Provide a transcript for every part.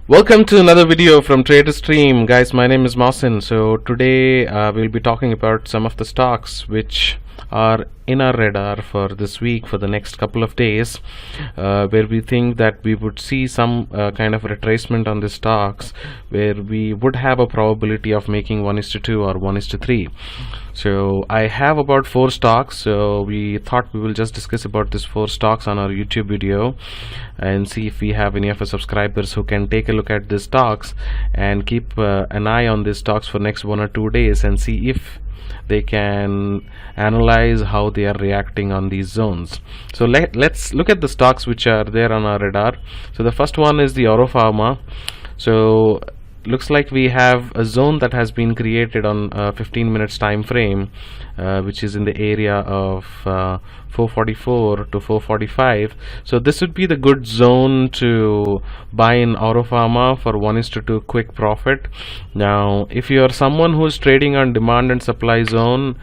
Welcome to another video from TraderStream. Guys, my name is Mohsin. So today we'll be talking about some of the stocks which are in our radar for this week, for the next couple of days, where we think that we would see some kind of retracement on the stocks, where we would have a probability of making 1:2 or 1:3. So I have about 4 stocks, so we thought we will just discuss about these 4 stocks on our YouTube video and see if we have any of our subscribers who can take a look at these stocks and keep an eye on these stocks for next 1 or 2 days and see if they can analyze how they are reacting on these zones. So let's look at the stocks which are there on our radar. So the first one is the Auro Pharma. So looks like we have a zone that has been created on 15 minutes time frame, which is in the area of 444 to 445. So this would be the good zone to buy in Auro Pharma for 1:2 quick profit. Now if you are someone who is trading on demand and supply zone,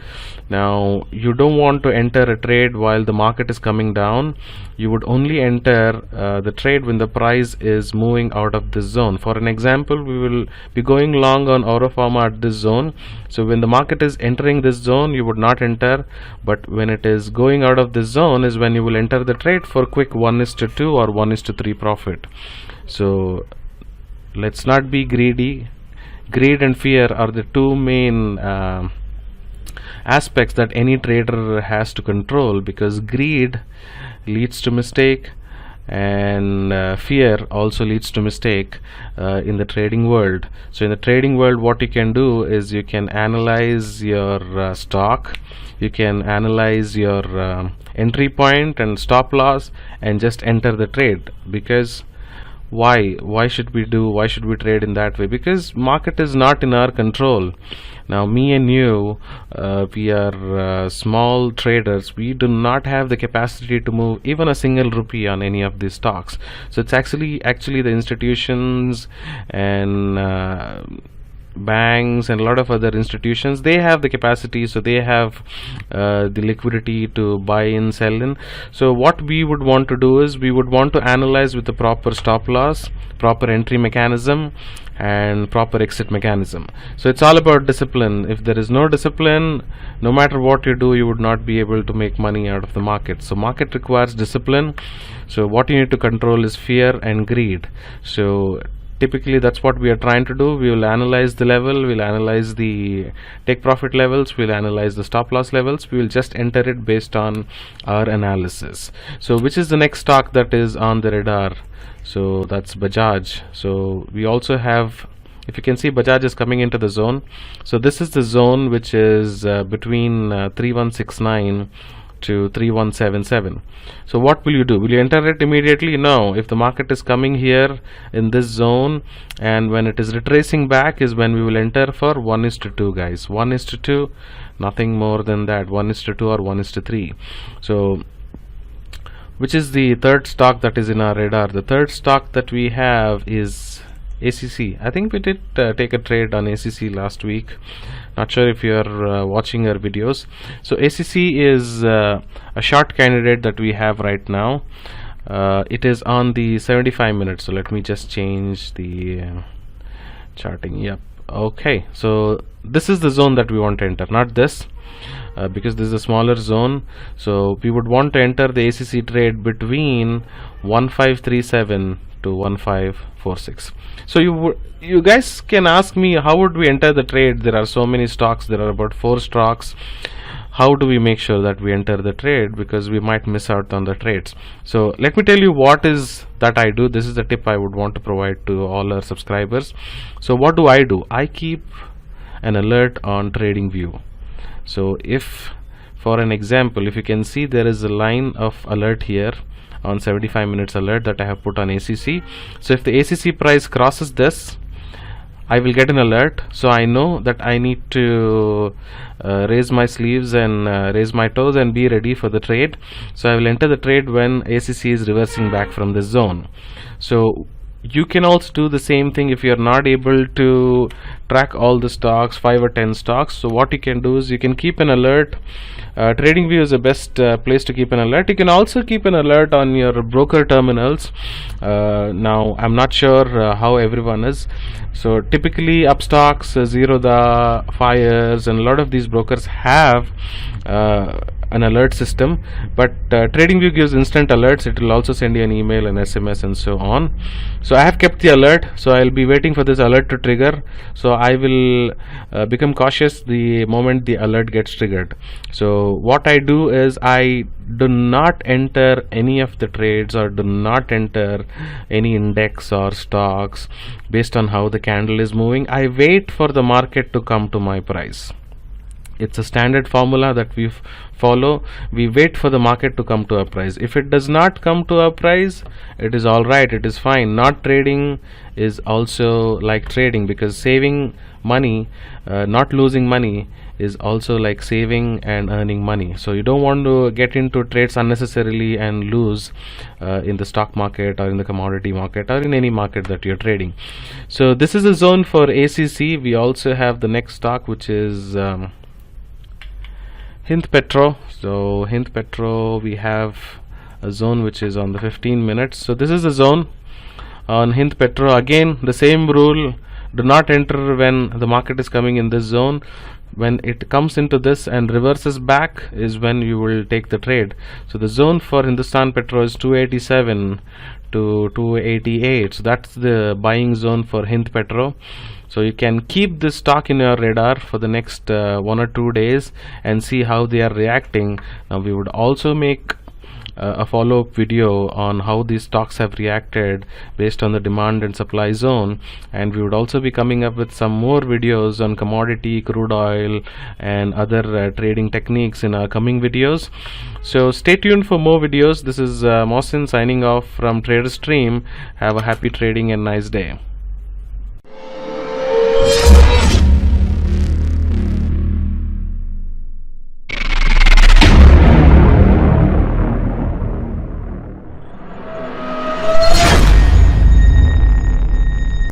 now you don't want to enter a trade while the market is coming down. You would only enter the trade when the price is moving out of this zone. For an example, we will be going long on Auro Pharma at this zone. So when the market is entering this zone, you would not enter, but when it is going out of this zone is when you will enter the trade for quick 1:2 or 1:3 profit. So let's not be greedy. Greed and fear are the two main aspects that any trader has to control, because greed leads to mistake and fear also leads to mistake in the trading world. So in the trading world, what you can do is you can analyze your stock, you can analyze your entry point and stop loss and just enter the trade. Because why should we trade in that way? Because market is not in our control. Now me and you, we are small traders. We do not have the capacity to move even a single rupee on any of these stocks. So it's actually the institutions and banks and a lot of other institutions, they have the capacity, so they have the liquidity to buy in, sell in. So what we would want to do is we would want to analyze with the proper stop loss, proper entry mechanism and proper exit mechanism. So it's all about discipline. If there is no discipline, no matter what you do, you would not be able to make money out of the market. So market requires discipline. So what you need to control is fear and greed. So typically that's what we are trying to do. We will analyze the level, we'll analyze the take profit levels, we'll analyze the stop loss levels. We will just enter it based on our analysis. So which is the next stock that is on the radar? So that's Bajaj. So we also have, if you can see, Bajaj is coming into the zone. So this is the zone which is between 3169 to 3177. So what will you do? Will you enter it immediately? No. If the market is coming here in this zone and when it is retracing back is when we will enter for 1:2, guys. 1:2, nothing more than that. 1:2 or 1:3. So which is the third stock that is in our radar? The third stock that we have is ACC. I think we did take a trade on ACC last week. Not sure if you are watching our videos. So ACC is a short candidate that we have right now. It is on the 75 minutes. So let me just change the charting. Yep. Okay. So this is the zone that we want to enter, not this. Because this is a smaller zone, so we would want to enter the ACC trade between 1537 to 1546. So you guys can ask me, how would we enter the trade? There are so many stocks, there are about 4 stocks. How do we make sure that we enter the trade? Because we might miss out on the trades. So let me tell you what is that I do. This is the tip I would want to provide to all our subscribers. So what do? I keep an alert on TradingView. So if, for an example, if you can see, there is a line of alert here on 75 minutes alert that I have put on ACC. So if the ACC price crosses this, I will get an alert. So I know that I need to raise my sleeves and raise my toes and be ready for the trade. So I will enter the trade when ACC is reversing back from this zone. So you can also do the same thing if you're not able to track all the stocks, 5 or 10 stocks. So what you can do is you can keep an alert. TradingView is the best place to keep an alert. You can also keep an alert on your broker terminals. Now I'm not sure how everyone is. So typically Upstocks, Zerodha, Fires, and a lot of these brokers have an alert system, but TradingView gives instant alerts. It will also send you an email and SMS and so on. So I have kept the alert, so I'll be waiting for this alert to trigger. So I will become cautious the moment the alert gets triggered. So what I do is I do not enter any of the trades or do not enter any index or stocks based on how the candle is moving. I wait for the market to come to my price. It's a standard formula that we follow. We wait for the market to come to a price. If it does not come to a price, it is all right, it is fine. Not trading is also like trading, because saving money, not losing money, is also like saving and earning money. So you don't want to get into trades unnecessarily and lose in the stock market or in the commodity market or in any market that you're trading. So this is a zone for ACC. We also have the next stock, which is Hind Petro. So Hind Petro, we have a zone which is on the 15 minutes. So this is the zone on Hind Petro. Again, the same rule: do not enter when the market is coming in this zone. When it comes into this and reverses back is when you will take the trade. So the zone for Hindustan Petro is 287 to 288. So that's the buying zone for Hind Petro. So you can keep this stock in your radar for the next 1 or 2 days and see how they are reacting. Now we would also make a follow-up video on how these stocks have reacted based on the demand and supply zone, and we would also be coming up with some more videos on commodity, crude oil, and other trading techniques in our coming videos. So stay tuned for more videos. This is Mohsin signing off from TraderStream. Have a happy trading and nice day.